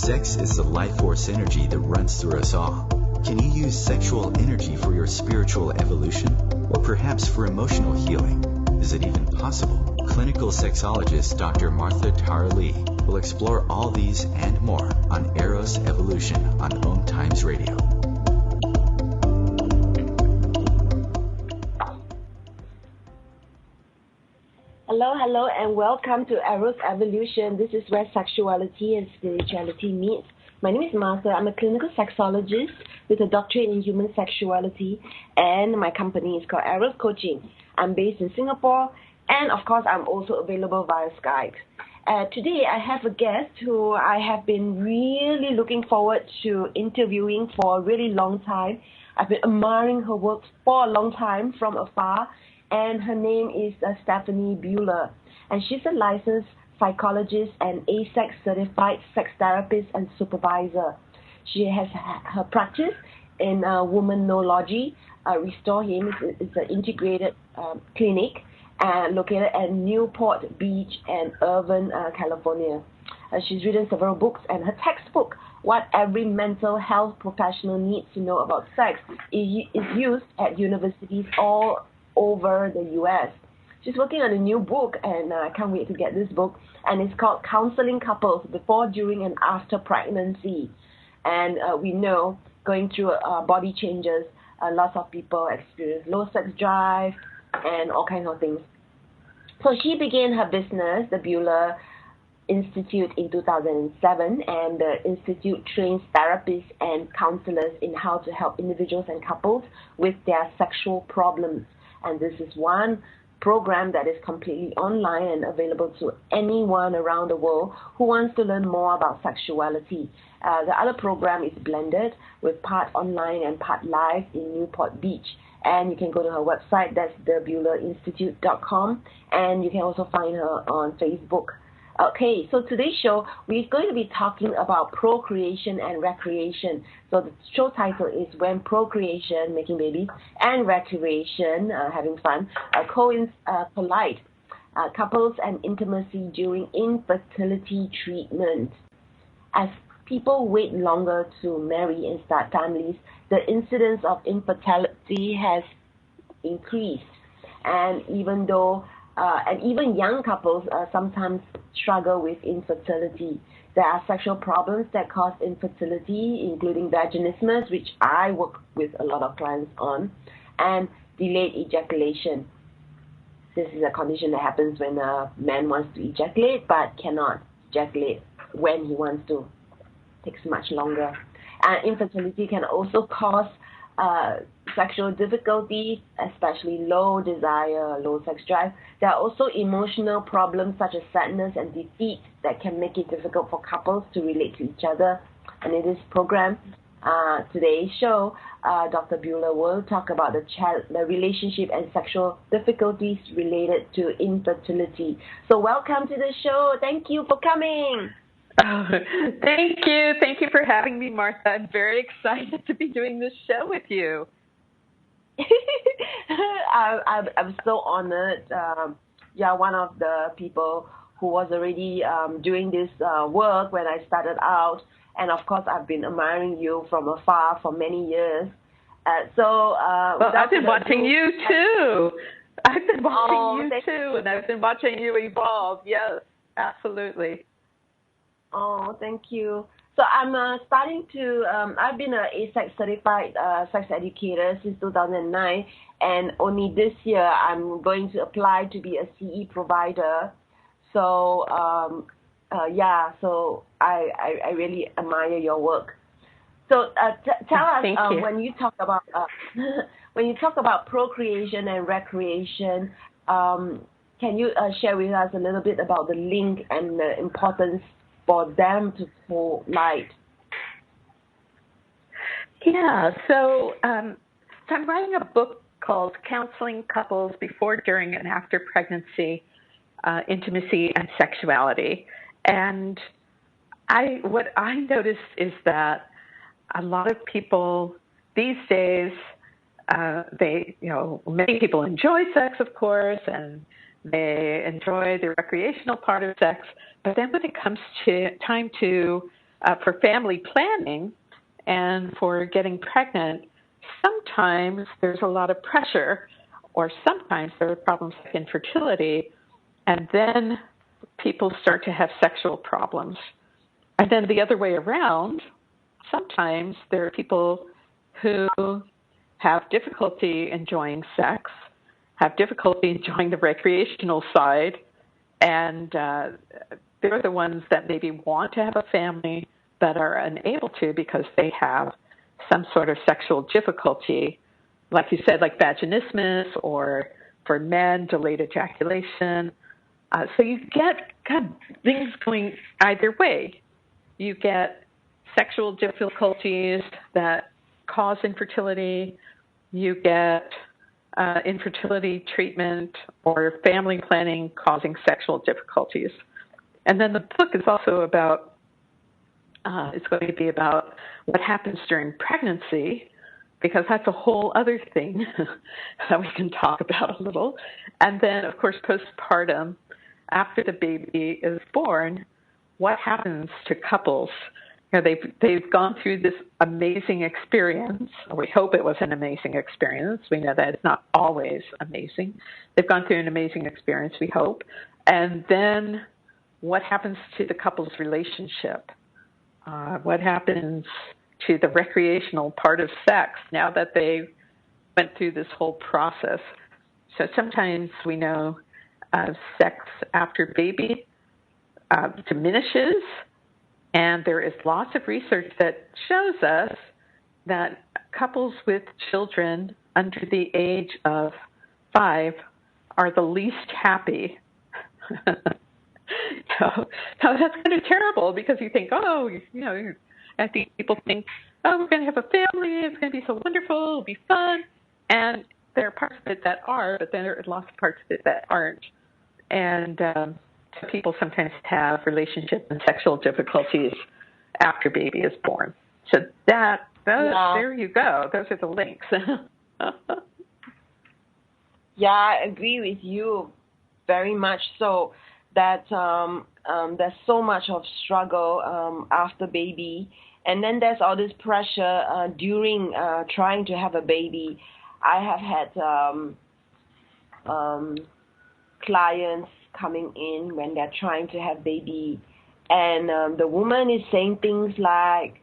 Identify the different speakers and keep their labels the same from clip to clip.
Speaker 1: Sex is the life force energy that runs through us all. Can you use sexual energy for your spiritual evolution? Or perhaps for emotional healing? Is it even possible? Clinical sexologist Dr. Martha Tara Lee will explore all these and more on Eros Evolution on OMTimes Radio.
Speaker 2: Hello, and welcome to Eros Evolution. This is where sexuality and spirituality meet. My name is Martha. I'm a clinical sexologist with a doctorate in human sexuality, and my company is called Eros Coaching. I'm based in Singapore, and of course, I'm also available via Skype. Today, I have a guest who I have been really looking forward to interviewing for a really long time. I've been admiring her work for a long time from afar, and her name is Stephanie Buehler, and she's a licensed psychologist and ASEX certified sex therapist and supervisor. She has her practice in womanology. Restore Him is an integrated clinic located at Newport Beach and Irvine, California. She's written several books, and her textbook, What Every Mental Health Professional Needs to Know About Sex, is used at universities all over the U.S. She's working on a new book, and I can't wait to get this book, and it's called Counseling Couples Before, During, and After Pregnancy. And we know, going through body changes, lots of people experience low sex drive and all kinds of things. So she began her business, the Buehler Institute, in 2007, and the Institute trains therapists and counselors in how to help individuals and couples with their sexual problems. And this is one program that is completely online and available to anyone around the world who wants to learn more about sexuality. The other program is blended with part online and part live in Newport Beach. And you can go to her website, that's thebuehlerinstitute.com, and you can also find her on Facebook. Okay, so today's show, we're going to be talking about procreation and recreation. So the show title is When Procreation, Making Babies, and Recreation, Having Fun, collide, couples and intimacy during infertility treatment. As people wait longer to marry and start families, the incidence of infertility has increased. And even young couples sometimes struggle with infertility. There are sexual problems that cause infertility, including vaginismus, which I work with a lot of clients on, and delayed ejaculation. This is a condition that happens when a man wants to ejaculate but cannot ejaculate when he wants to. It takes much longer. And infertility can also cause sexual difficulties, especially low desire, low sex drive. There are also emotional problems such as sadness and defeat that can make it difficult for couples to relate to each other. And in this program, today's show, Dr. Buehler will talk about the relationship and sexual difficulties related to infertility. So welcome to the show. Thank you for coming.
Speaker 3: Oh, thank you. Thank you for having me, Martha. I'm very excited to be doing this show with you.
Speaker 2: I'm so honored. You're one of the people who was already doing this work when I started out. And, of course, I've been admiring you from afar for many years.
Speaker 3: Well, I've been watching you, too. I've been watching you, too, and I've been watching you evolve. Yes, absolutely.
Speaker 2: Oh, thank you. So I'm starting to, I've been an ASEX certified sex educator since 2009, and only this year I'm going to apply to be a CE provider. So, so I really admire your work. So tell us, when you talk about procreation and recreation, can you share with us a little bit about the link and the importance for them to collide?
Speaker 3: Yeah, so I'm writing a book called Counseling Couples Before, During, and After Pregnancy, Intimacy, and Sexuality. And what I noticed is that a lot of people these days, many people enjoy sex, of course, and they enjoy the recreational part of sex. But then when it comes to time to for family planning and for getting pregnant, sometimes there's a lot of pressure, or sometimes there are problems like infertility, and then people start to have sexual problems. And then the other way around, sometimes there are people who have difficulty enjoying sex, have difficulty enjoying the recreational side, and they're the ones that maybe want to have a family but are unable to because they have some sort of sexual difficulty, like you said, like vaginismus, or for men, delayed ejaculation. So you get kind of things going either way. You get sexual difficulties that cause infertility. You get infertility treatment or family planning causing sexual difficulties. And then the book is also about, it's going to be about what happens during pregnancy, because that's a whole other thing that we can talk about a little. And then, of course, postpartum, after the baby is born, what happens to couples? You know, they've gone through this amazing experience. We hope it was an amazing experience. We know that it's not always amazing. They've gone through an amazing experience, we hope. And then what happens to the couple's relationship? What happens to the recreational part of sex now that they went through this whole process? So sometimes we know sex after baby diminishes, and there is lots of research that shows us that couples with children under the age of 5 are the least happy. So that's kind of terrible, because you think, I think people think, we're going to have a family, it's going to be so wonderful, it'll be fun. And there are parts of it that are, but then there are lots of parts of it that aren't. And so people sometimes have relationship and sexual difficulties after baby is born. So there you go. Those are the links.
Speaker 2: Yeah, I agree with you very much so that there's so much of struggle after baby. And then there's all this pressure during trying to have a baby. I have had clients coming in when they're trying to have baby, and the woman is saying things like,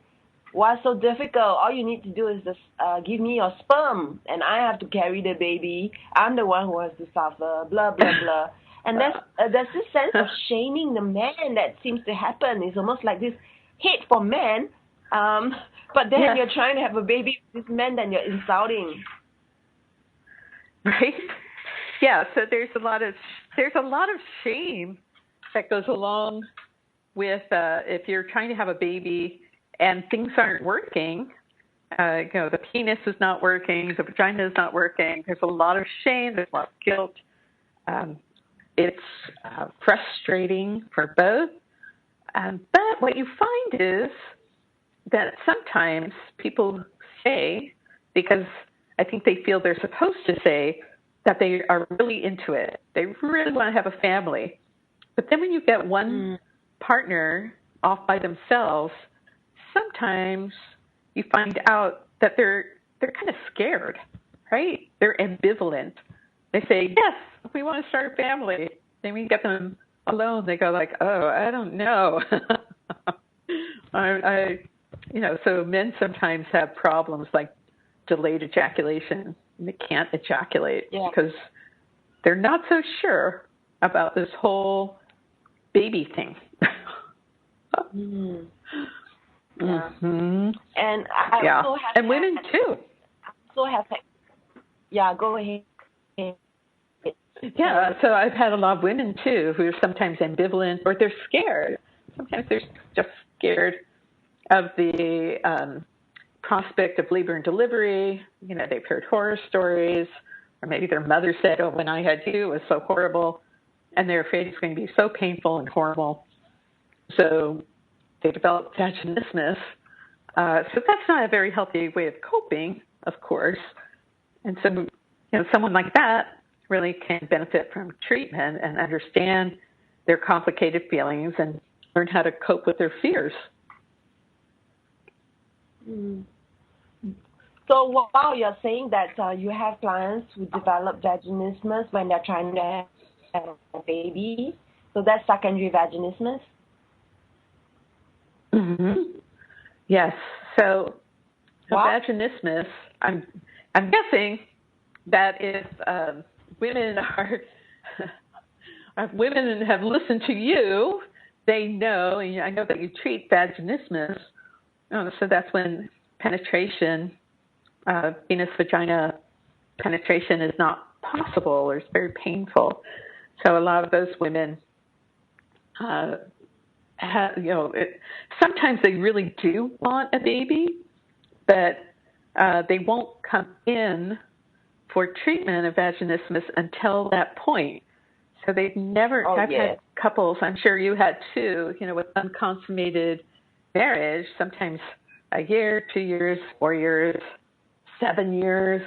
Speaker 2: what's so difficult? All you need to do is just give me your sperm, and I have to carry the baby. I'm the one who has to suffer, blah, blah, blah. And there's this sense of shaming the man that seems to happen. It's almost like this hate for men, but then you're trying to have a baby with this man that you're insulting.
Speaker 3: Right? Yeah, so there's a lot of shame that goes along with if you're trying to have a baby and things aren't working. The penis is not working, the vagina is not working. There's a lot of shame. There's a lot of guilt. It's frustrating for both. But what you find is that sometimes people say, because I think they feel they're supposed to say, that they are really into it. They really want to have a family. But then when you get one partner off by themselves, sometimes you find out that they're kind of scared, right? They're ambivalent. They say, yes, we want to start a family. Then we get them alone. They go like, oh, I don't know. So men sometimes have problems like delayed ejaculation. They can't ejaculate because they're not so sure about this whole baby thing.
Speaker 2: And I also have
Speaker 3: and women too.
Speaker 2: Go ahead.
Speaker 3: Yeah, so I've had a lot of women too who are sometimes ambivalent, or they're scared. Sometimes they're just scared of the prospect of labor and delivery. They've heard horror stories, or maybe their mother said, oh, when I had you, it was so horrible, and they're afraid it's going to be so painful and horrible. So they develop vaginismus. So that's not a very healthy way of coping, of course. And so, someone like that really can benefit from treatment and understand their complicated feelings and learn how to cope with their fears.
Speaker 2: Mm. So while you're saying that you have clients who develop vaginismus when they're trying to have a baby, so that's secondary vaginismus?
Speaker 3: Mm-hmm. Yes. So vaginismus, I'm guessing that if women are if women have listened to you, they know, and I know that you treat vaginismus. So that's when penetration, venous vagina penetration is not possible or it's very painful. So a lot of those women sometimes they really do want a baby, but they won't come in for treatment of vaginismus until that point. So they've never, I've had couples, I'm sure you had too, with unconsummated marriage, sometimes a year, 2 years, 4 years, 7 years,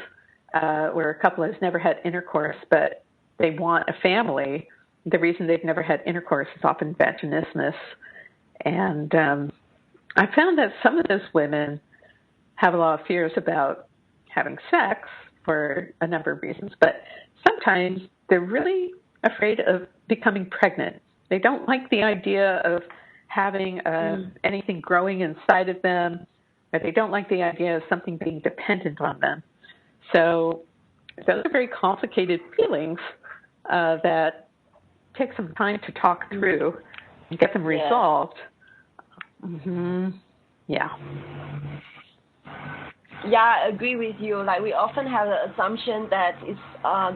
Speaker 3: where a couple has never had intercourse, but they want a family. The reason they've never had intercourse is often vaginismus. And I found that some of those women have a lot of fears about having sex for a number of reasons, but sometimes they're really afraid of becoming pregnant. They don't like the idea of having anything growing inside of them, or they don't like the idea of something being dependent on them. So those are very complicated feelings that take some time to talk through and get them resolved. Mm-hmm. Yeah.
Speaker 2: Yeah, I agree with you. Like, we often have the assumption that it's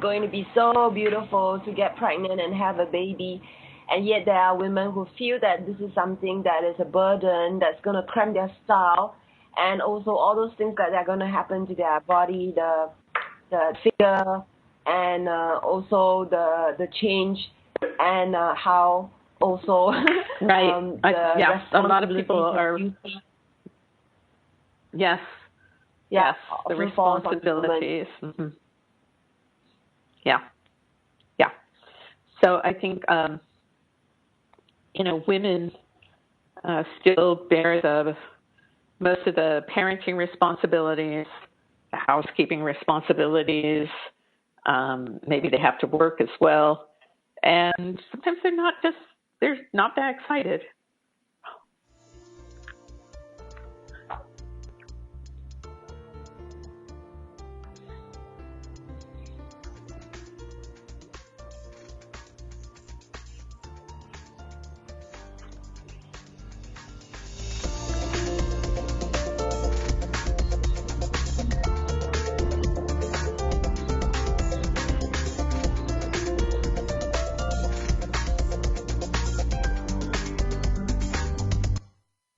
Speaker 2: going to be so beautiful to get pregnant and have a baby, and yet there are women who feel that this is something that is a burden that's going to cramp their style, and also all those things that are going to happen to their body, the figure, and also the change, and how also
Speaker 3: right. A lot of people are. Yes. Yes, the responsibilities. Mm-hmm. Yeah. So I think, women still bear most of the parenting responsibilities, the housekeeping responsibilities. Maybe they have to work as well. And sometimes they're not that excited.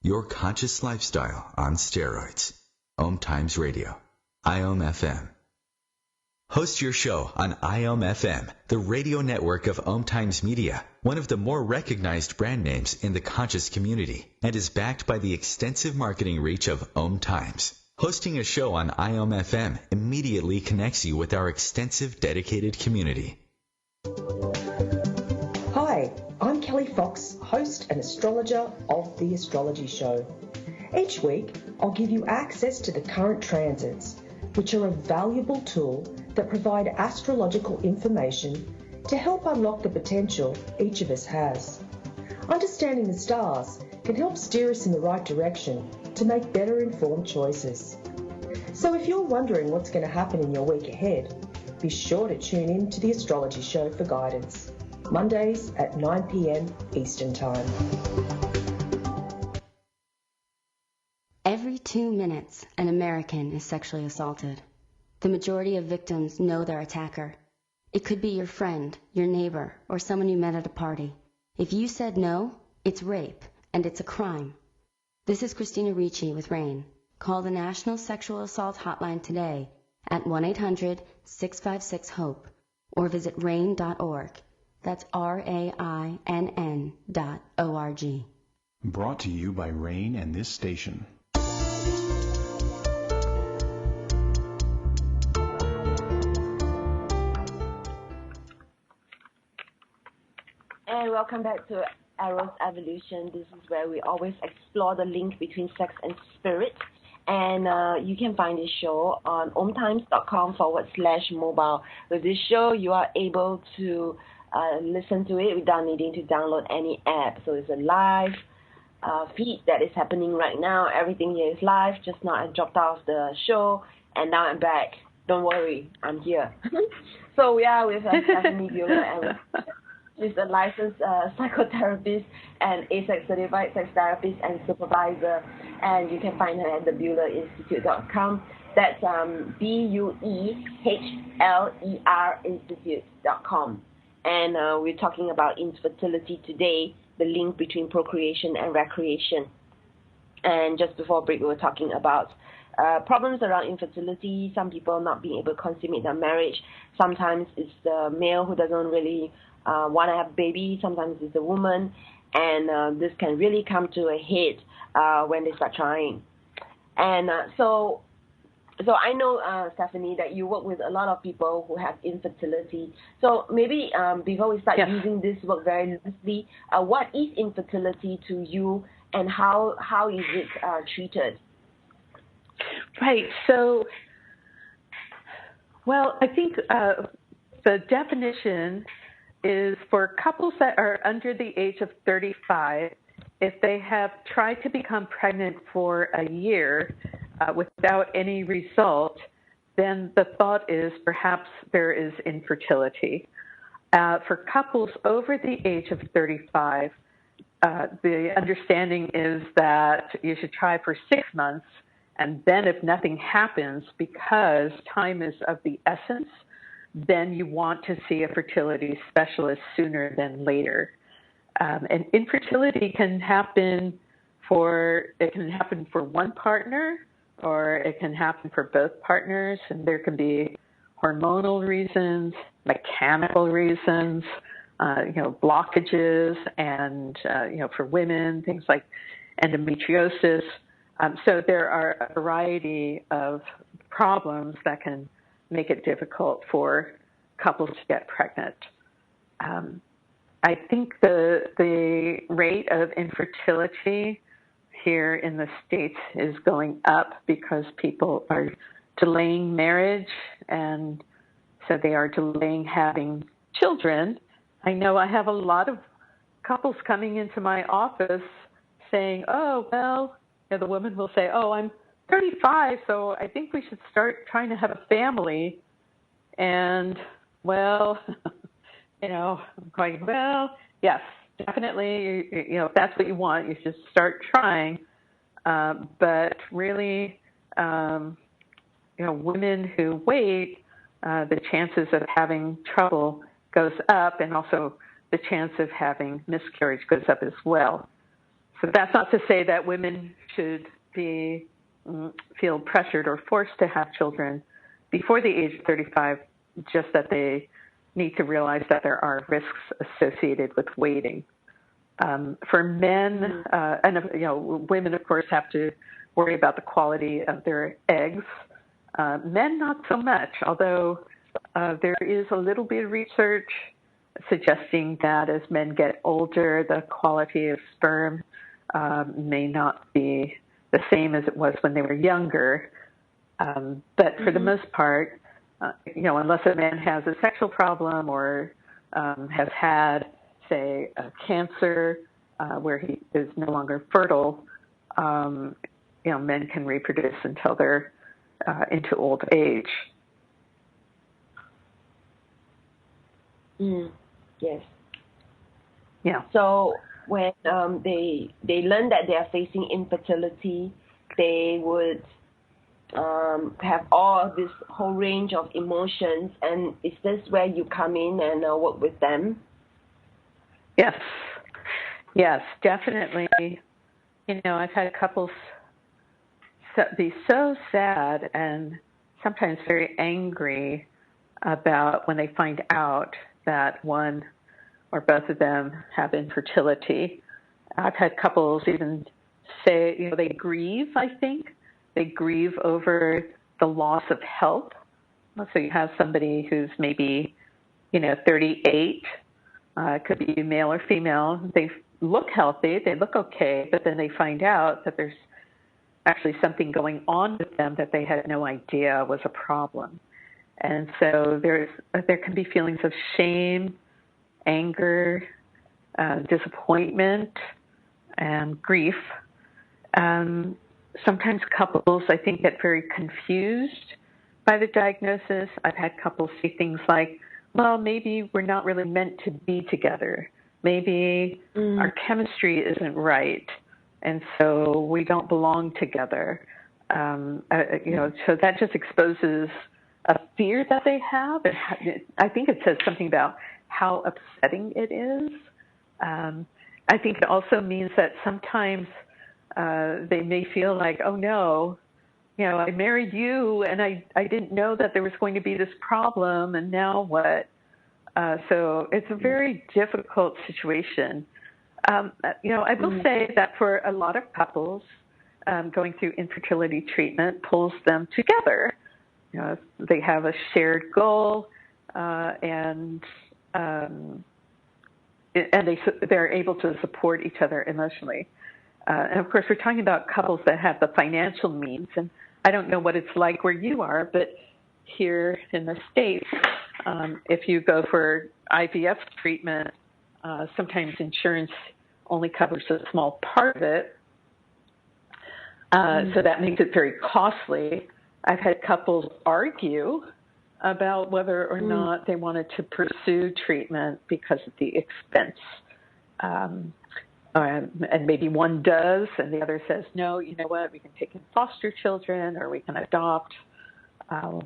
Speaker 1: Your conscious lifestyle on steroids. OMTimes Radio. IOM FM. Host your show on IOM FM, the radio network of OMTimes Media, one of the more recognized brand names in the conscious community, and is backed by the extensive marketing reach of OMTimes. Hosting a show on IOM FM immediately connects you with our extensive dedicated community.
Speaker 4: Hi, I'm Kelly Fox, host and astrologer of The Astrology Show. Each week, I'll give you access to the current transits, which are a valuable tool that provide astrological information to help unlock the potential each of us has. Understanding the stars can help steer us in the right direction to make better informed choices. So if you're wondering what's going to happen in your week ahead, be sure to tune in to The Astrology Show for guidance. Mondays at 9 p.m. Eastern Time.
Speaker 5: Every 2 minutes, an American is sexually assaulted. The majority of victims know their attacker. It could be your friend, your neighbor, or someone you met at a party. If you said no, it's rape, and it's a crime. This is Christina Ricci with RAIN. Call the National Sexual Assault Hotline today at 1-800-656-HOPE or visit RAIN.org. That's RAINN.org.
Speaker 6: Brought to you by RAIN and this station.
Speaker 2: And welcome back to Eros Evolution. This is where we always explore the link between sex and spirit. And you can find this show on omtimes.com/mobile. With this show, you are able to listen to it without needing to download any app. So it's a live feed that is happening right now. Everything here is live. Just now I dropped out of the show, and now I'm back. Don't worry, I'm here. So we are with Stephanie Buehler, and she's a licensed psychotherapist and ASEX certified sex therapist and supervisor. And you can find her at the BuehllerInstitute.com. That's BUEHLER Institute.com. And we're talking about infertility today, the link between procreation and recreation. And just before break, we were talking about problems around infertility, some people not being able to consummate their marriage. Sometimes it's the male who doesn't really want to have a baby. Sometimes it's the woman. And this can really come to a head when they start trying. And so I know, Stephanie, that you work with a lot of people who have infertility. So maybe before we start using this word very loosely, what is infertility to you, and how is it treated?
Speaker 3: Right. So, well, I think the definition is for couples that are under the age of 35, if they have tried to become pregnant for a year without any result, then the thought is perhaps there is infertility. For couples over the age of 35, the understanding is that you should try for 6 months, and then if nothing happens, because time is of the essence, then you want to see a fertility specialist sooner than later. And infertility can happen for one partner, or it can happen for both partners, and there can be hormonal reasons, mechanical reasons, blockages, and for women, things like endometriosis. So there are a variety of problems that can make it difficult for couples to get pregnant. I think the rate of infertility here in the States is going up because people are delaying marriage, and so they are delaying having children. I know I have a lot of couples coming into my office saying, oh, well, the woman will say, oh, I'm 35, so I think we should start trying to have a family. And, well, I'm going, well, yes, definitely, if that's what you want, you should start trying. But really, women who wait, the chances of having trouble goes up, and also the chance of having miscarriage goes up as well. So that's not to say that women should feel pressured or forced to have children before the age of 35, just that they need to realize that there are risks associated with waiting. For men, women, of course, have to worry about the quality of their eggs. Men, not so much, although there is a little bit of research suggesting that as men get older, the quality of sperm may not be the same as it was when they were younger. But for the most part, unless a man has a sexual problem or has had, say, a cancer where he is no longer fertile, men can reproduce until they're into old age.
Speaker 2: Yes.
Speaker 3: Yeah.
Speaker 2: So when they learn that they are facing infertility, they would have all this whole range of emotions. And is this where you come in and work with them?
Speaker 3: Yes, definitely. I've had couples be so sad and sometimes very angry about when they find out that one or both of them have infertility. I've had couples even say, they grieve, I think. They grieve over the loss of health. So you have somebody who's maybe, 38, could be male or female. They look healthy, they look okay, but then they find out that there's actually something going on with them that they had no idea was a problem. And so there can be feelings of shame, anger, disappointment, and grief. Sometimes couples, I think, get very confused by the diagnosis. I've had couples say things like, well, maybe we're not really meant to be together. Maybe our chemistry isn't right, and so we don't belong together. So that just exposes a fear that they have. I think it says something about how upsetting it is. I think it also means that sometimes they may feel like, oh no, I married you and I didn't know that there was going to be this problem, and now what? So it's a very difficult situation. I will say that for a lot of couples, going through infertility treatment pulls them together. They have a shared goal, and they're able to support each other emotionally. And of course, we're talking about couples that have the financial means, and I don't know what it's like where you are, but here in the States, if you go for IVF treatment, sometimes insurance only covers a small part of it, so that makes it very costly. I've had couples argue about whether or not they wanted to pursue treatment because of the expense. And maybe one does, and the other says, no, you know what, we can take in foster children or we can adopt. So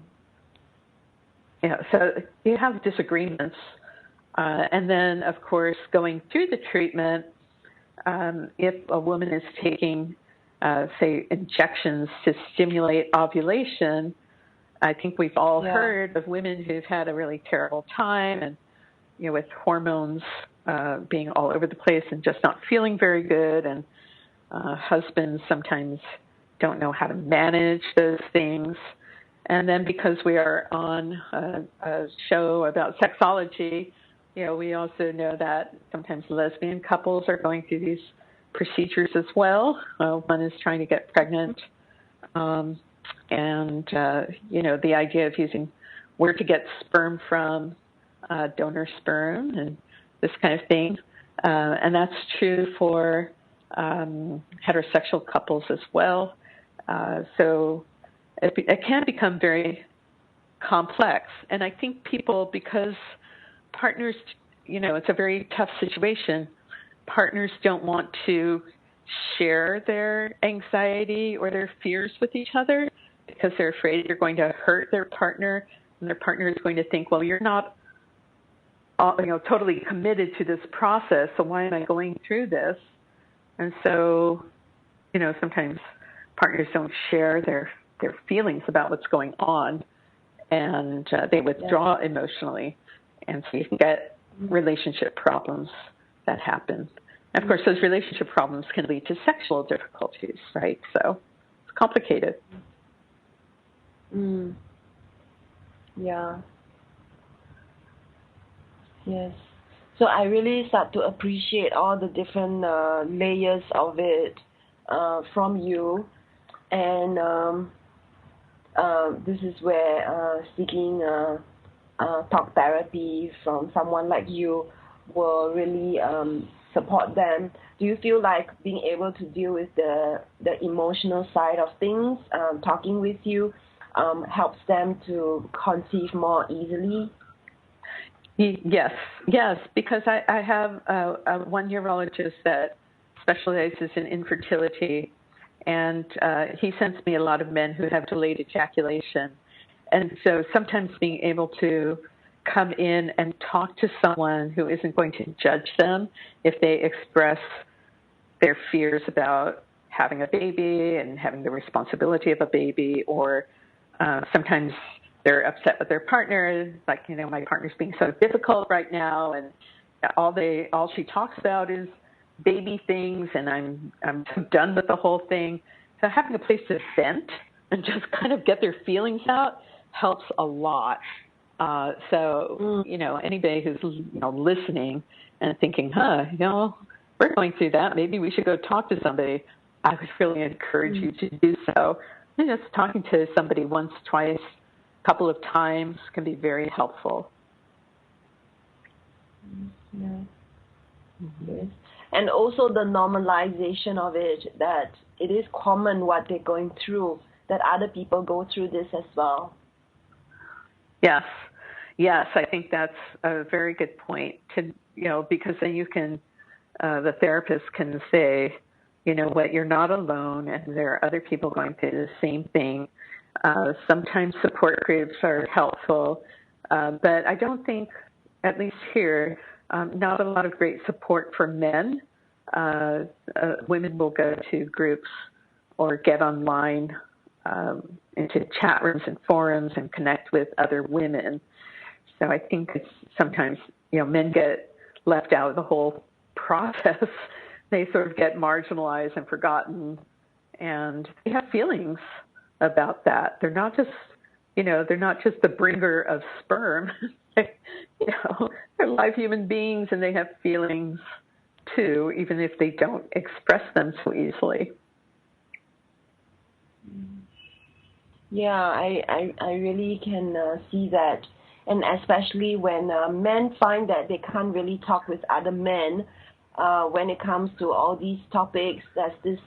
Speaker 3: you have disagreements. And then, of course, going through the treatment, if a woman is taking, say, injections to stimulate ovulation, I think we've all heard of women who've had a really terrible time and, with hormones being all over the place and just not feeling very good. And husbands sometimes don't know how to manage those things. And then because we are on a show about sexology, we also know that sometimes lesbian couples are going through these procedures as well. One is trying to get pregnant. And the idea of using where to get sperm from, donor sperm, and this kind of thing. And that's true for heterosexual couples as well. So it can become very complex. And I think people, because partners, it's a very tough situation, partners don't want to share their anxiety or their fears with each other because they're afraid they're going to hurt their partner, and their partner is going to think, well, you're not totally committed to this process, so why am I going through this? And so, sometimes partners don't share their feelings about what's going on, and they withdraw emotionally, and so you can get relationship problems that happen. And of course, those relationship problems can lead to sexual difficulties, right? So it's complicated.
Speaker 2: Yeah. Yes. So I really start to appreciate all the different layers of it from you. And this is where seeking talk therapy from someone like you will really support them. Do you feel like being able to deal with the emotional side of things, talking with you, helps them to conceive more easily?
Speaker 3: Yes, because I have one urologist that specializes in infertility, and he sends me a lot of men who have delayed ejaculation. And so sometimes being able to come in and talk to someone who isn't going to judge them if they express their fears about having a baby and having the responsibility of a baby, or sometimes they're upset with their partner, like, my partner's being so difficult right now, and all she talks about is baby things, and I'm done with the whole thing. So having a place to vent and just kind of get their feelings out helps a lot. So anybody who's listening and thinking, we're going through that, maybe we should go talk to somebody, I would really encourage you to do so. And just talking to somebody once, twice, a couple of times can be very helpful.
Speaker 2: Yeah. Yes. And also the normalization of it, that it is common what they're going through, that other people go through this as well.
Speaker 3: Yes, I think that's a very good point. Because then you can, the therapist can say, you know what, you're not alone, and there are other people going through the same thing. Sometimes support groups are helpful, but I don't think, at least here, not a lot of great support for men. Women will go to groups or get online into chat rooms and forums and connect with other women. So I think it's sometimes, men get left out of the whole process. They sort of get marginalized and forgotten, and they have feelings about that. They're not just, they're not just the bringer of sperm. They're live human beings, and they have feelings too, even if they don't express them so easily.
Speaker 2: Yeah, I really can see that. And especially when men find that they can't really talk with other men when it comes to all these topics. There's this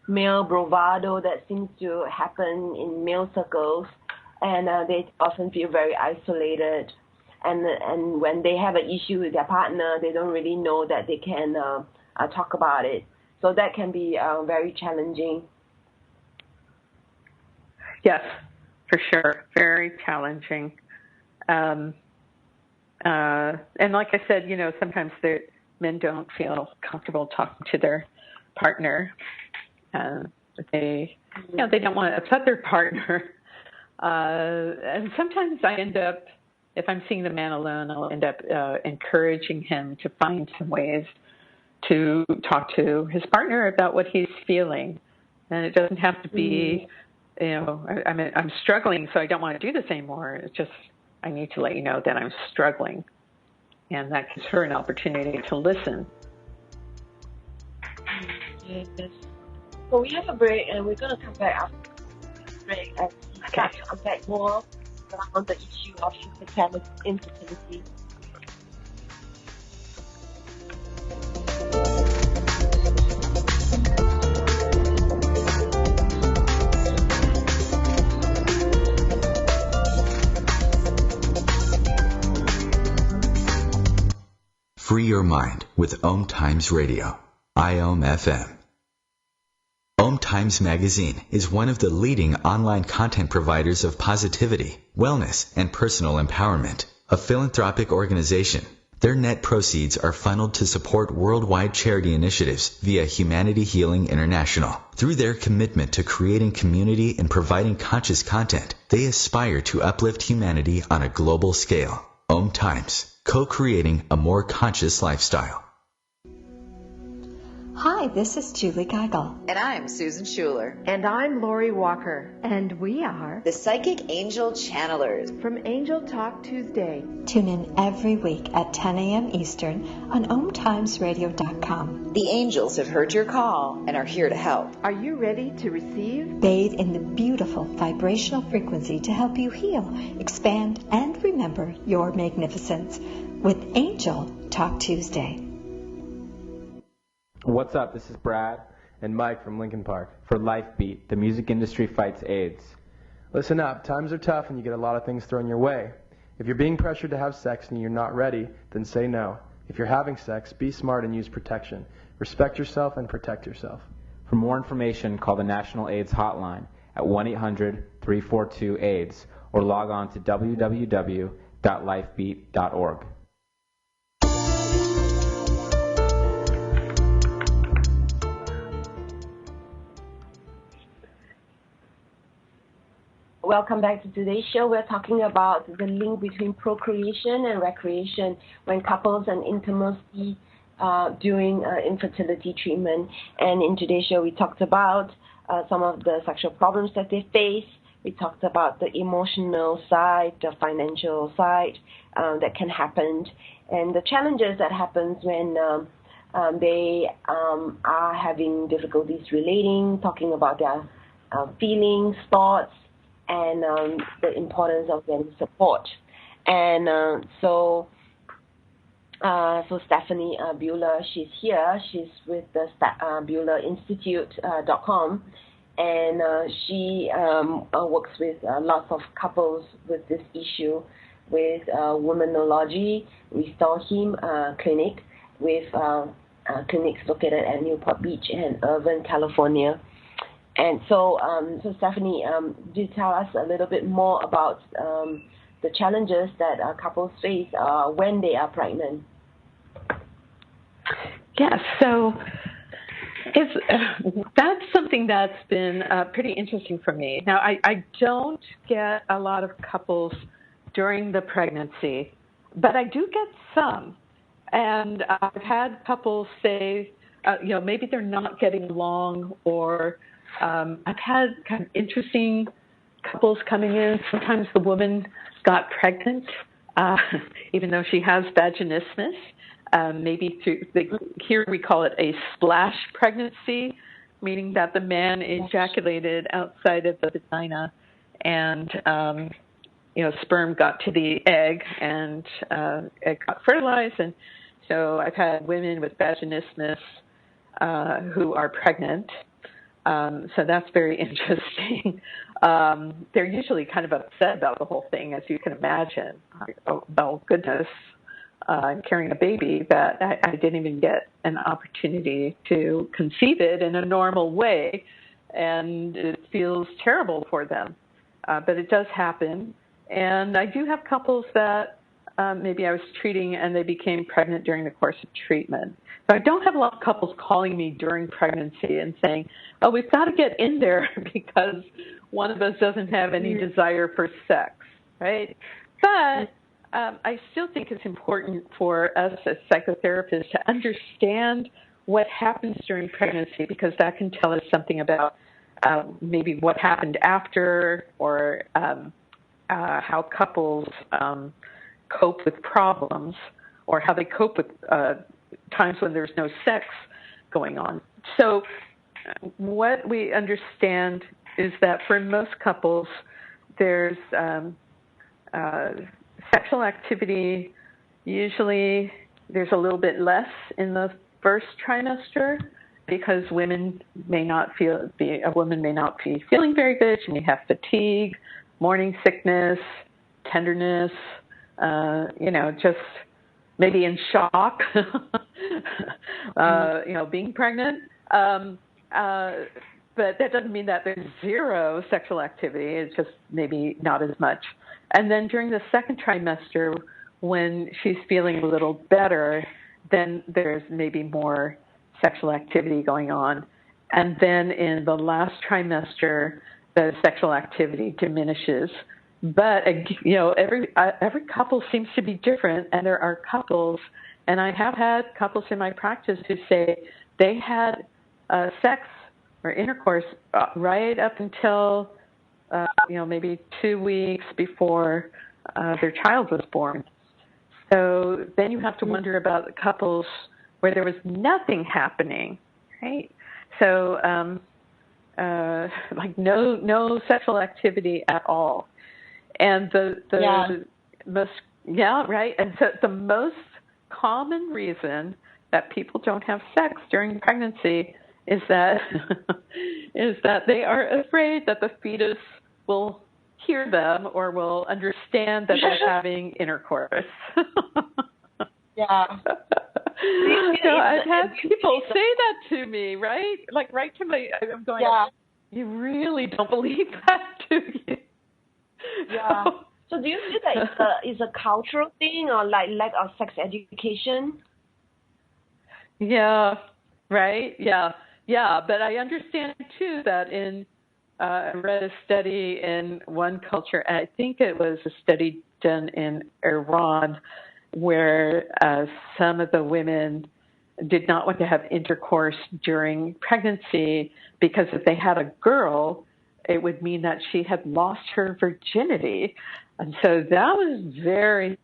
Speaker 2: male bravado that seems to happen in male circles, and they often feel very isolated. And when they have an issue with their partner, they don't really know that they can talk about it. So that can be very challenging.
Speaker 3: Yes, for sure. Very challenging. And like I said, sometimes men don't feel comfortable talking to their partner. They don't want to upset their partner. And sometimes I end up, if I'm seeing the man alone, I'll end up encouraging him to find some ways to talk to his partner about what he's feeling. And it doesn't have to be, I'm struggling, so I don't want to do this anymore. It's just, I need to let you know that I'm struggling. And that gives her an opportunity to listen.
Speaker 2: Yes. So we have a break, and we're going to come back after the break and start to unpack more on the issue of infertility.
Speaker 1: Free your mind with OMTimes Radio, IOM FM. OMTimes Magazine is one of the leading online content providers of positivity, wellness, and personal empowerment. A philanthropic organization, their net proceeds are funneled to support worldwide charity initiatives via Humanity Healing International. Through their commitment to creating community and providing conscious content, they aspire to uplift humanity on a global scale. OMTimes, co-creating a more conscious lifestyle.
Speaker 7: Hi, this is Julie Geigel.
Speaker 8: And I'm Susan Schuler.
Speaker 9: And I'm Lori Walker.
Speaker 7: And we are
Speaker 8: the Psychic Angel Channelers
Speaker 9: from Angel Talk Tuesday.
Speaker 7: Tune in every week at 10 a.m. Eastern on OMTimesRadio.com.
Speaker 8: The angels have heard your call and are here to help.
Speaker 9: Are you ready to receive?
Speaker 7: Bathe in the beautiful vibrational frequency to help you heal, expand, and remember your magnificence with Angel Talk Tuesday.
Speaker 10: What's up? This is Brad and Mike from Lincoln Park for Life Beat, the music industry fights AIDS.
Speaker 11: Listen up, times are tough and you get a lot of things thrown your way. If you're being pressured to have sex and you're not ready, then say no. If you're having sex, be smart and use protection. Respect yourself and protect yourself.
Speaker 10: For more information, call the National AIDS Hotline at 1-800-342-AIDS or log on to www.lifebeat.org.
Speaker 2: Welcome back to today's show. We're talking about the link between procreation and recreation when couples and intimacy during infertility treatment. And in today's show, we talked about some of the sexual problems that they face. We talked about the emotional side, the financial side that can happen, and the challenges that happens when They are having difficulties relating, talking about their feelings, thoughts, and the importance of getting support. And so Stephanie Buehler, she's here. She's with the BuehlerInstitute.com, and she works with lots of couples with this issue, with Womanology, Restore Him Clinic, with clinics located at Newport Beach and Irvine, California. And so, Stephanie, do you tell us a little bit more about the challenges that couples face when they are pregnant?
Speaker 3: Yes, so that's something that's been pretty interesting for me. Now, I don't get a lot of couples during the pregnancy, but I do get some. And I've had couples say, maybe they're not getting along, or I've had kind of interesting couples coming in. Sometimes the woman got pregnant, even though she has vaginismus. Maybe here we call it a splash pregnancy, meaning that the man ejaculated outside of the vagina, and sperm got to the egg, and it got fertilized. And so I've had women with vaginismus who are pregnant. So that's very interesting. They're usually kind of upset about the whole thing, as you can imagine. Oh goodness, I'm carrying a baby that I didn't even get an opportunity to conceive it in a normal way, and it feels terrible for them. But it does happen. And I do have couples that maybe I was treating and they became pregnant during the course of treatment. So I don't have a lot of couples calling me during pregnancy and saying, oh, we've got to get in there because one of us doesn't have any desire for sex, right? But I still think it's important for us as psychotherapists to understand what happens during pregnancy, because that can tell us something about maybe what happened after, or how couples cope with problems, or how they cope with times when there's no sex going on. So what we understand is that for most couples, there's sexual activity. Usually there's a little bit less in the first trimester, because a woman may not be feeling very good. She may have fatigue, morning sickness, tenderness, just maybe in shock, being pregnant. But that doesn't mean that there's zero sexual activity. It's just maybe not as much. And then during the second trimester, when she's feeling a little better, then there's maybe more sexual activity going on. And then in the last trimester, the sexual activity diminishes. But, every couple seems to be different, and there are couples, and I have had couples in my practice who say they had sex or intercourse right up until, maybe 2 weeks before their child was born. So then you have to wonder about the couples where there was nothing happening, right? So no sexual activity at all. And the most, right? And so the most common reason that people don't have sex during pregnancy is that they are afraid that the fetus will hear them or will understand that they're having intercourse.
Speaker 2: Yeah.
Speaker 3: So I've had people say that to me, right? Like right to me, I'm going, you really don't believe that, do you?
Speaker 2: Yeah. So do you feel that it's a cultural thing, or like lack of sex education?
Speaker 3: Yeah. Right. Yeah. Yeah. But I understand too that I read a study in one culture, and I think it was a study done in Iran, where some of the women did not want to have intercourse during pregnancy because if they had a girl, it would mean that she had lost her virginity. And so that was very...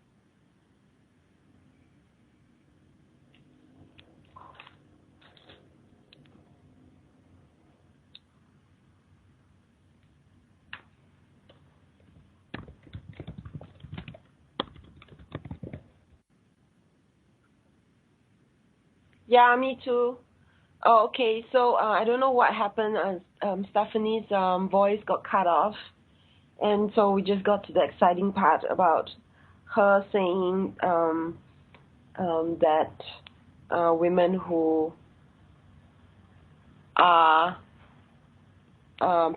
Speaker 2: Yeah, me too. Oh, okay. So I don't know what happened. Stephanie's voice got cut off, and so we just got to the exciting part about her saying that women who are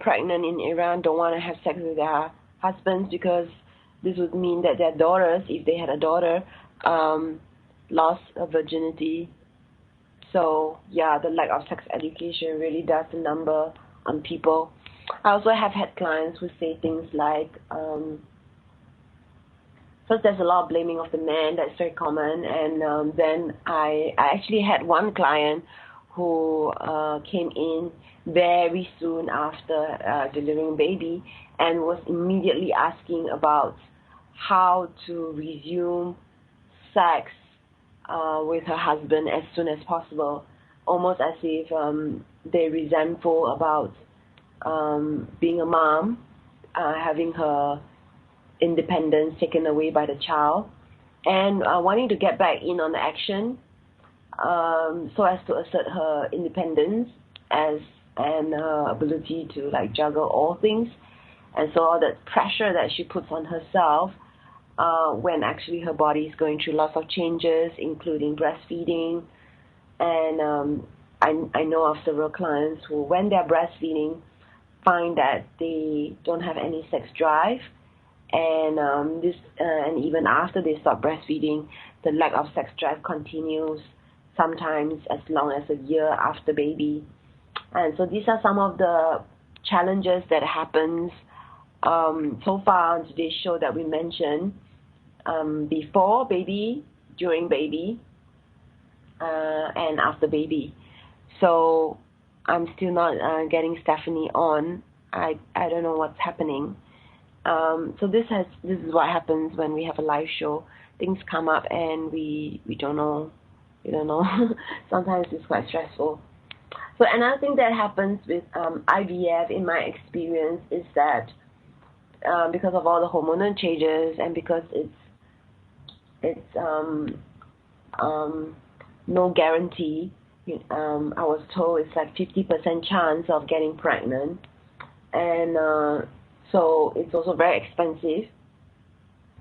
Speaker 2: pregnant in Iran don't want to have sex with their husbands because this would mean that their daughters, if they had a daughter, lost a virginity. So yeah, the lack of sex education really does a number on people. I also have had clients who say things like, first there's a lot of blaming of the man, that's very common, and then I actually had one client who came in very soon after delivering a baby and was immediately asking about how to resume sex with her husband as soon as possible, almost as if they're resentful about being a mom, having her independence taken away by the child, and wanting to get back in on the action so as to assert her independence and her ability to like juggle all things. And so all that pressure that she puts on herself when actually her body is going through lots of changes, including breastfeeding. And I know of several clients who, when they're breastfeeding, find that they don't have any sex drive, and and even after they stop breastfeeding, the lack of sex drive continues, sometimes as long as a year after baby. And so these are some of the challenges that happens so far on today's show that we mentioned, before baby, during baby, and after baby. So I'm still not getting Stephanie on. I don't know what's happening. So this is what happens when we have a live show. Things come up and we don't know. We don't know. Sometimes it's quite stressful. So another thing that happens with IVF, in my experience, is that because of all the hormonal changes and because it's no guarantee. I was told it's like 50% chance of getting pregnant, and so it's also very expensive.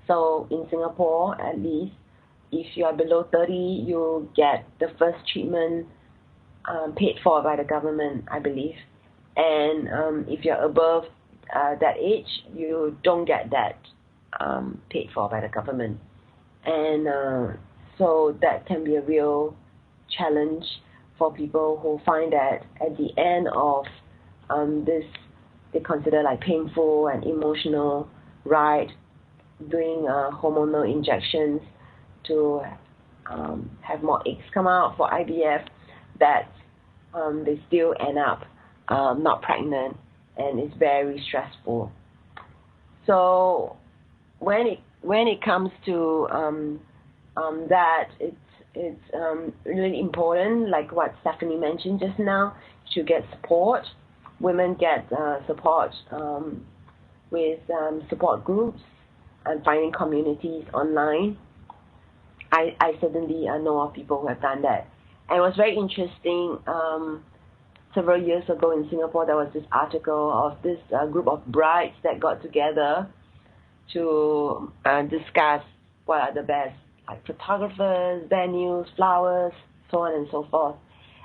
Speaker 2: So in Singapore, at least, if you are below 30, you get the first treatment paid for by the government, I believe. And if you're above that age, you don't get that paid for by the government. And so that can be a real challenge for people who find that at the end of this, they consider like painful and emotional ride, doing hormonal injections to have more eggs come out for IVF, that they still end up not pregnant, and it's very stressful. So when it comes to that, it's really important, like what Stephanie mentioned just now, to get support. Women get support with support groups and finding communities online. I certainly know of people who have done that. And it was very interesting. Several years ago in Singapore, there was this article of this group of brides that got together to discuss what are the best, like photographers, venues, flowers, so on and so forth.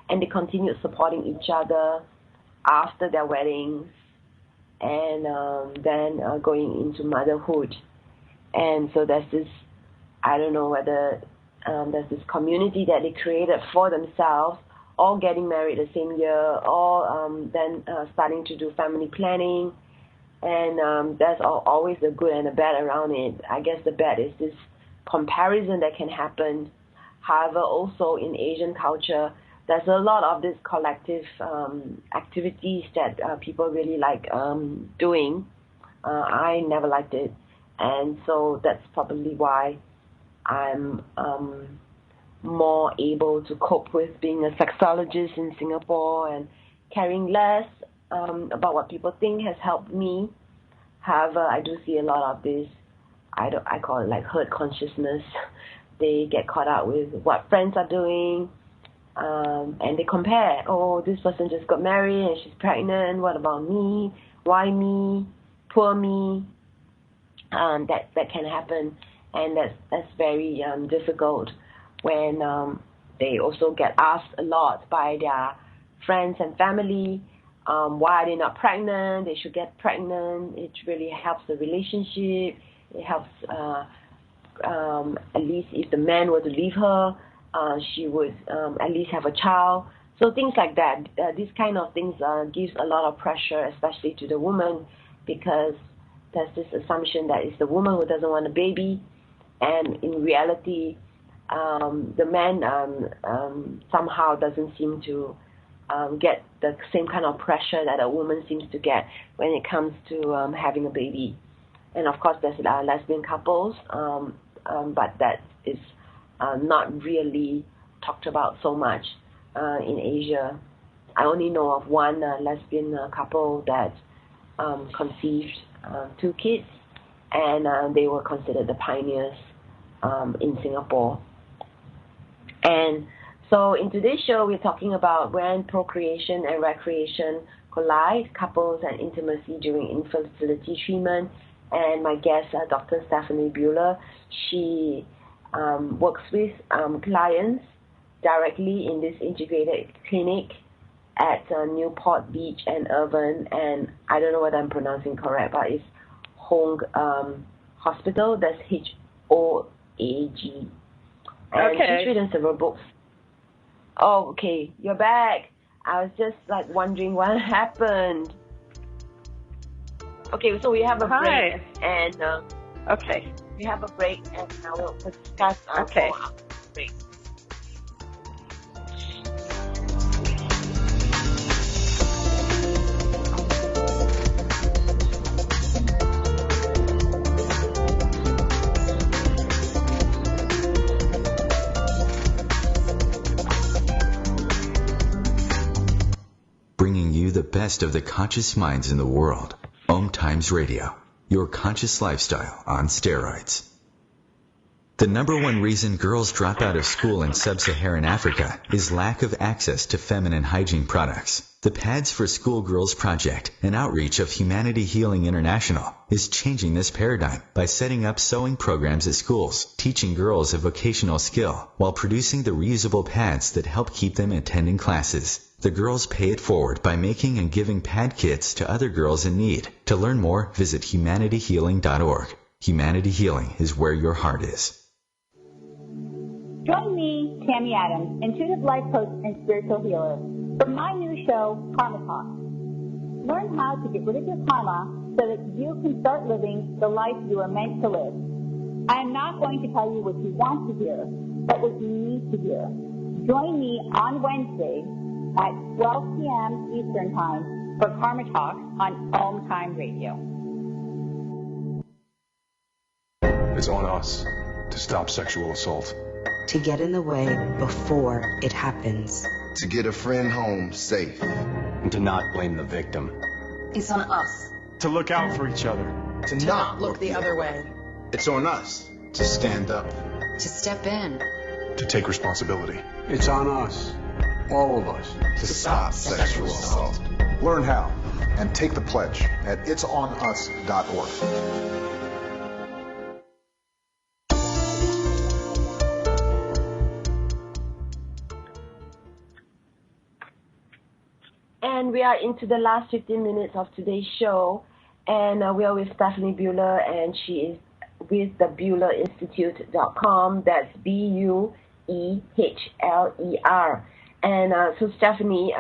Speaker 2: And they continued supporting each other after their weddings, and then going into motherhood. And so there's this, I don't know whether there's this community that they created for themselves, all getting married the same year, all then starting to do family planning. And there's always the good and the bad around it. I guess the bad is this comparison that can happen. However, also in Asian culture, there's a lot of this collective activities that people really like doing. I never liked it. And so that's probably why I'm more able to cope with being a sexologist in Singapore, and caring less about what people think has helped me. However, I do see a lot of this, I call it like herd consciousness. They get caught up with what friends are doing, and they compare. Oh, this person just got married and she's pregnant. What about me? Why me? Poor me. That can happen, and that's very difficult when they also get asked a lot by their friends and family. Why are they not pregnant? They should get pregnant. It really helps the relationship. It helps, at least if the man were to leave her, she would at least have a child. So things like that. These kind of things gives a lot of pressure, especially to the woman, because there's this assumption that it's the woman who doesn't want a baby, and in reality, the man somehow doesn't seem to get the same kind of pressure that a woman seems to get when it comes to having a baby. And of course, there's lesbian couples, but that is not really talked about so much in Asia. I only know of one lesbian couple that conceived 2 kids, and they were considered the pioneers in Singapore. And so in today's show, we're talking about when procreation and recreation collide, couples and intimacy during infertility treatment. And my guest, Dr. Stephanie Buehler, she works with clients directly in this integrated clinic at Newport Beach and Irvine, and I don't know whether I'm pronouncing correct, but it's Hong Hospital. That's Hoag. And she's written several books. Oh, okay, you're back. I was just like wondering what happened. Okay, so we have a break, and we have a break, and we'll discuss follow-up break.
Speaker 1: Bringing you the best of the conscious minds in the world. OMTimes Radio, your conscious lifestyle on steroids. The number one reason girls drop out of school in sub-Saharan Africa is lack of access to feminine hygiene products. The Pads for Schoolgirls Project, an outreach of Humanity Healing International, is changing this paradigm by setting up sewing programs at schools, teaching girls a vocational skill, while producing the reusable pads that help keep them attending classes. The girls pay it forward by making and giving pad kits to other girls in need. To learn more, visit humanityhealing.org. Humanity Healing is where your heart is.
Speaker 12: Join me, Tammy Adams, intuitive life coach and spiritual healer, for my new show, Karma Talk. Learn how to get rid of your karma so that you can start living the life you are meant to live. I am not going to tell you what you want to hear, but what you need to hear. Join me on Wednesday at 12 p.m. Eastern Time for Karma Talk on OMTimes Radio.
Speaker 6: It's on us to stop sexual assault.
Speaker 13: To get in the way before it happens.
Speaker 14: To get a friend home safe.
Speaker 10: And to not blame the victim.
Speaker 15: It's on us.
Speaker 6: To look out for each other.
Speaker 15: To not look the other way.
Speaker 14: It's on us to stand up.
Speaker 15: To step in.
Speaker 6: To take responsibility.
Speaker 16: It's on us, all of us,
Speaker 14: to stop sexual assault.
Speaker 17: Learn how and take the pledge at itsonus.org.
Speaker 2: And we are into the last 15 minutes of today's show, and we are with Stephanie Buehler, and she is with the BuehlerInstitute.com. That's BUEHLER. And so, Stephanie,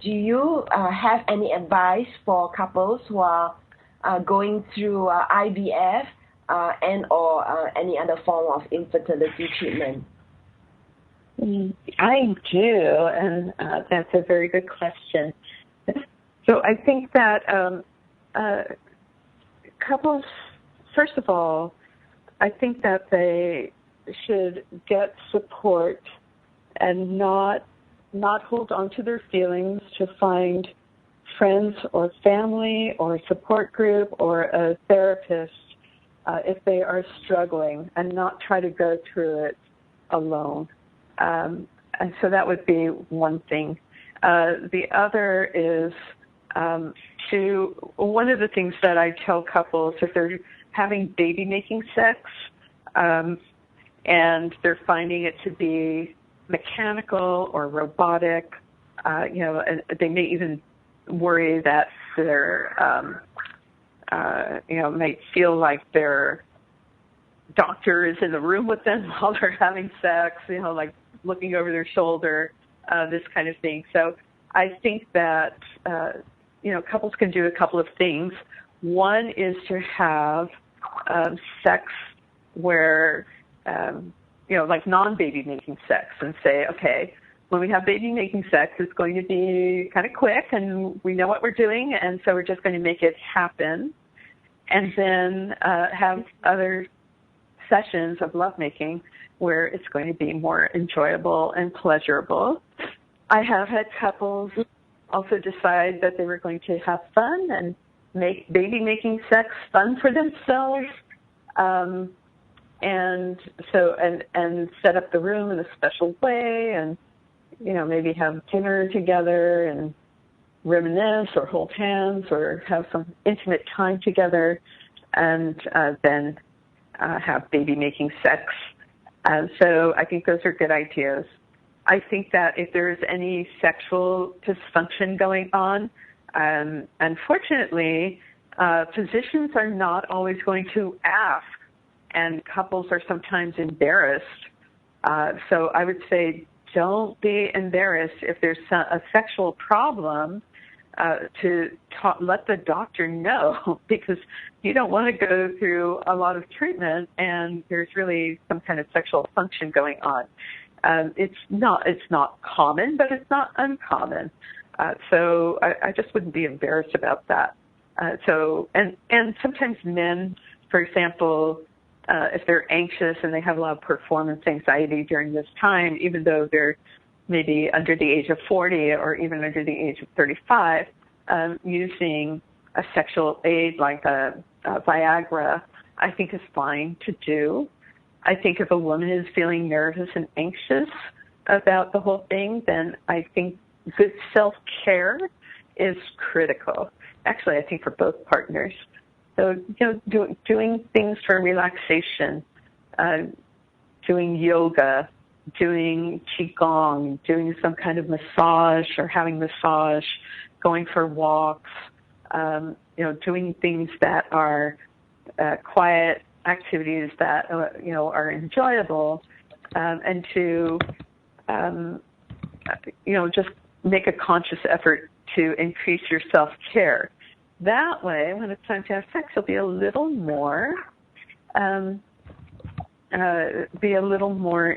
Speaker 2: do you have any advice for couples who are going through IVF and or any other form of infertility treatment?
Speaker 3: I do, and that's a very good question. So I think that couples, first of all, I think that they should get support and not hold on to their feelings, to find friends or family or a support group or a therapist if they are struggling, and not try to go through it alone. And so that would be one thing. The other is one of the things that I tell couples, if they're having baby-making sex and they're finding it to be mechanical or robotic, and they may even worry that they're, might feel like their doctor is in the room with them while they're having sex, like looking over their shoulder, this kind of thing. So I think that, couples can do a couple of things. One is to have sex where, like non-baby making sex, and say, okay, when we have baby making sex, it's going to be kind of quick and we know what we're doing, and so we're just going to make it happen. And then have other sessions of lovemaking where it's going to be more enjoyable and pleasurable. I have had couples also decide that they were going to have fun and make baby-making sex fun for themselves, and set up the room in a special way, and maybe have dinner together and reminisce or hold hands or have some intimate time together, and then have baby-making sex. So I think those are good ideas. I think that if there is any sexual dysfunction going on, unfortunately, physicians are not always going to ask, and couples are sometimes embarrassed. So I would say don't be embarrassed if there's a sexual problem, to let the doctor know, because you don't want to go through a lot of treatment and there's really some kind of sexual function going on. It's not common, but it's not uncommon. So I just wouldn't be embarrassed about that. And sometimes men, for example, if they're anxious and they have a lot of performance anxiety during this time, even though they're maybe under the age of 40 or even under the age of 35, using a sexual aid like a Viagra, I think is fine to do. I think if a woman is feeling nervous and anxious about the whole thing, then I think good self-care is critical. Actually, I think for both partners. So, doing things for relaxation, doing yoga, doing qigong, doing some kind of massage or having massage, going for walks, doing things that are quiet activities that are enjoyable, and to just make a conscious effort to increase your self-care. That way, when it's time to have sex, you'll be a little more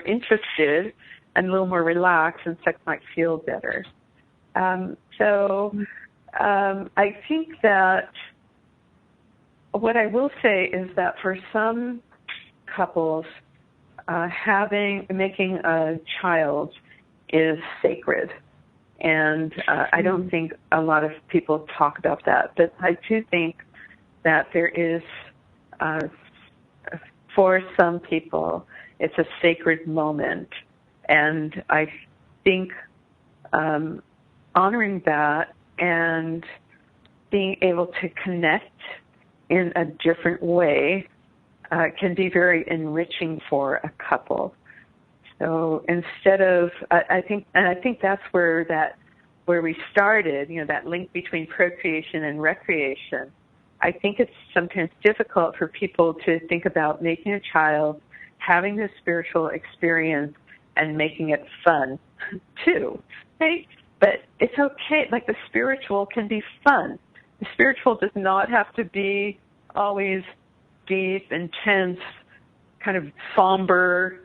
Speaker 3: interested and a little more relaxed, and sex might feel better. I think that what I will say is that for some couples, making a child is sacred. And I don't think a lot of people talk about that. But I do think that there is, for some people, it's a sacred moment. And I think honoring that and being able to connect in a different way can be very enriching for a couple. So instead of, I think that's where we started, that link between procreation and recreation. I think it's sometimes difficult for people to think about making a child, having this spiritual experience, and making it fun too, right? But it's okay. Like, the spiritual can be fun. The spiritual does not have to be always deep, intense, kind of somber.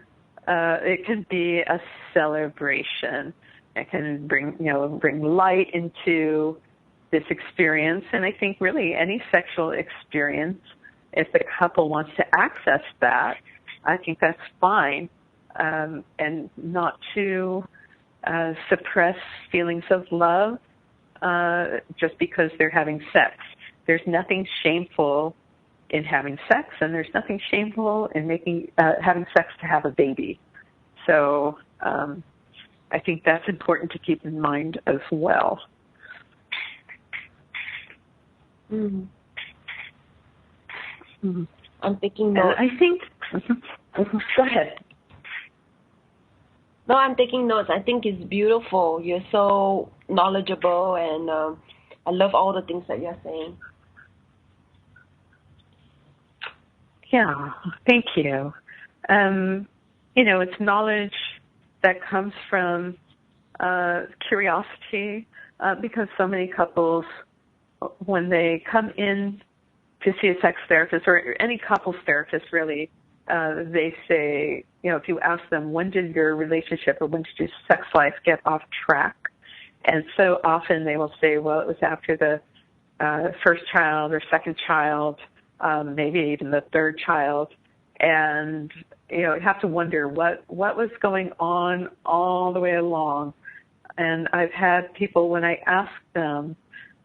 Speaker 3: It can be a celebration. It can bring light into this experience. And I think really any sexual experience, if the couple wants to access that, I think that's fine, and not to suppress feelings of love just because they're having sex. There's nothing shameful in having sex, and there's nothing shameful in having sex to have a baby. So I think that's important to keep in mind as well.
Speaker 2: Mm. Mm. I'm taking notes.
Speaker 3: I think, go ahead.
Speaker 2: No, I'm taking notes. I think it's beautiful. You're so knowledgeable, and I love all the things that you're saying.
Speaker 3: Yeah, thank you. It's knowledge that comes from curiosity, because so many couples, when they come in to see a sex therapist or any couples therapist really, they say, if you ask them, when did your relationship or when did your sex life get off track? And so often they will say, well, it was after the first child or second child, maybe even the third child. And, you have to wonder what was going on all the way along. And I've had people, when I ask them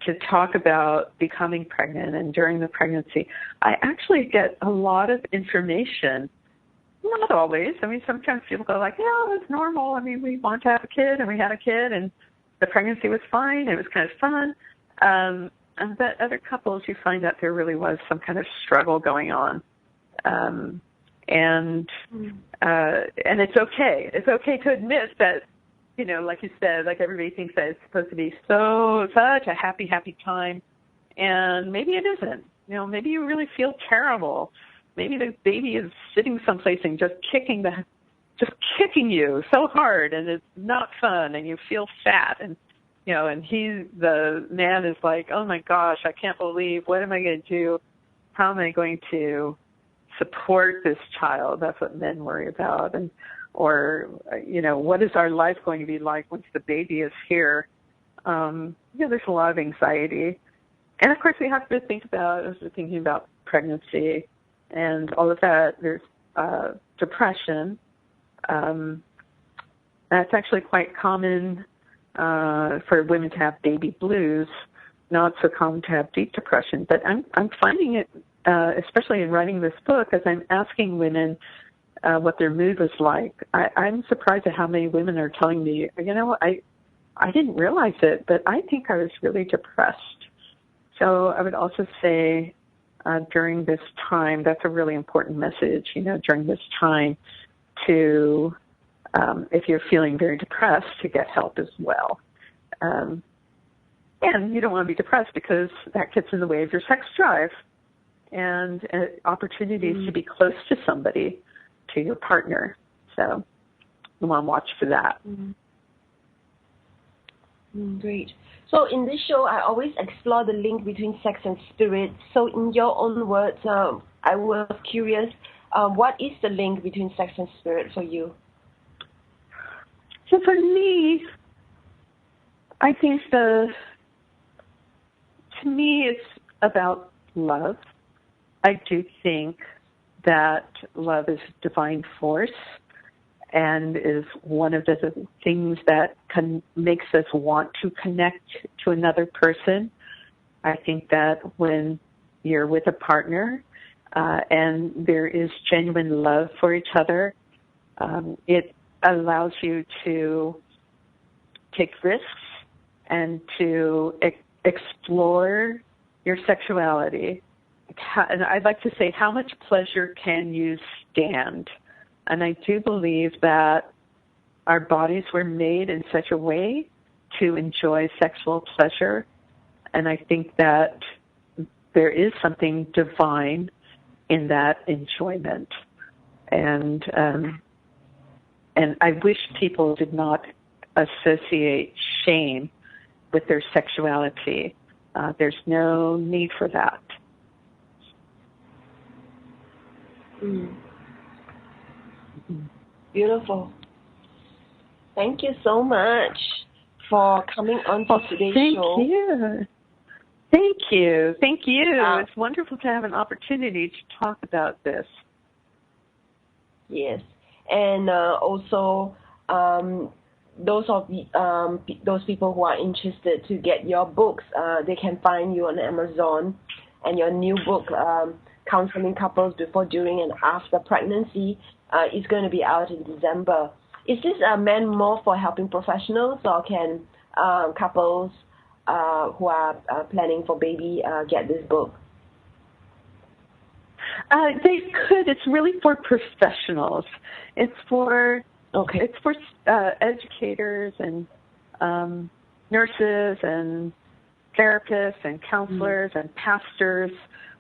Speaker 3: to talk about becoming pregnant and during the pregnancy, I actually get a lot of information. Not always. I mean, sometimes people go like, it's normal. I mean, we want to have a kid, and we had a kid, and the pregnancy was fine. It was kind of fun. But other couples, you find out there really was some kind of struggle going on. And it's okay. It's okay to admit that, like you said, like everybody thinks that it's supposed to be such a happy, happy time. And maybe it isn't. Maybe you really feel terrible. Maybe the baby is sitting someplace and just kicking you so hard, and it's not fun, and you feel fat, and and the man is like, oh my gosh, I can't believe, what am I going to do? How am I going to support this child? That's what men worry about. Or what is our life going to be like once the baby is here? There's a lot of anxiety. And of course we have to think about, as we're thinking about pregnancy and all of that, there's depression. That's actually quite common for women to have baby blues, not so common to have deep depression. But I'm finding it, especially in writing this book, as I'm asking women what their mood was like. I'm surprised at how many women are telling me, I didn't realize it, but I think I was really depressed. So I would also say during this time, that's a really important message, during this time to, if you're feeling very depressed, to get help as well. And you don't want to be depressed because that gets in the way of your sex drive and opportunities to be close to somebody, to your partner. So you want to watch for that.
Speaker 2: Great. So in this show, I always explore the link between sex and spirit. So in your own words, I was curious, what is the link between sex and spirit for you?
Speaker 3: So for me, I think to me it's about love. I do think that love is divine force and is one of the things that makes us want to connect to another person. I think that when you're with a partner and there is genuine love for each other, it allows you to take risks and to explore your sexuality. And I'd like to say, how much pleasure can you stand? And I do believe that our bodies were made in such a way to enjoy sexual pleasure. And I think that there is something divine in that enjoyment. And I wish people did not associate shame with their sexuality. There's no need for that.
Speaker 2: Beautiful. Thank you so much for coming on to today's show.
Speaker 3: Thank you. It's wonderful to have an opportunity to talk about this.
Speaker 2: Yes. And also, those people who are interested to get your books, they can find you on Amazon. And your new book, Counseling Couples Before, During, and After Pregnancy, is going to be out in December. Is this meant more for helping professionals, or can couples who are planning for baby get this book?
Speaker 3: They could. It's really for professionals. It's for educators and nurses and therapists and counselors and pastors.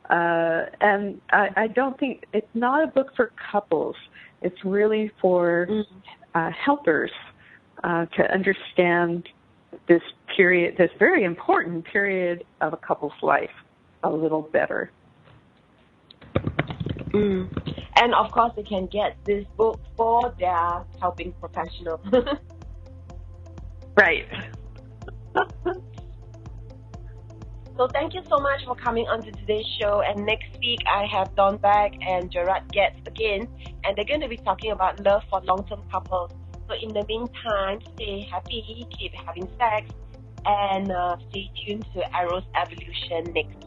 Speaker 3: And I don't think it's not a book for couples. It's really for helpers to understand this period, this very important period of a couple's life, a little better.
Speaker 2: And of course, they can get this book for their helping professional.
Speaker 3: Right.
Speaker 2: So thank you so much for coming on to today's show. And next week, I have Dawn back and Gerard Getz again. And they're going to be talking about love for long-term couples. So in the meantime, stay happy, keep having sex, and stay tuned to Arrow's Evolution next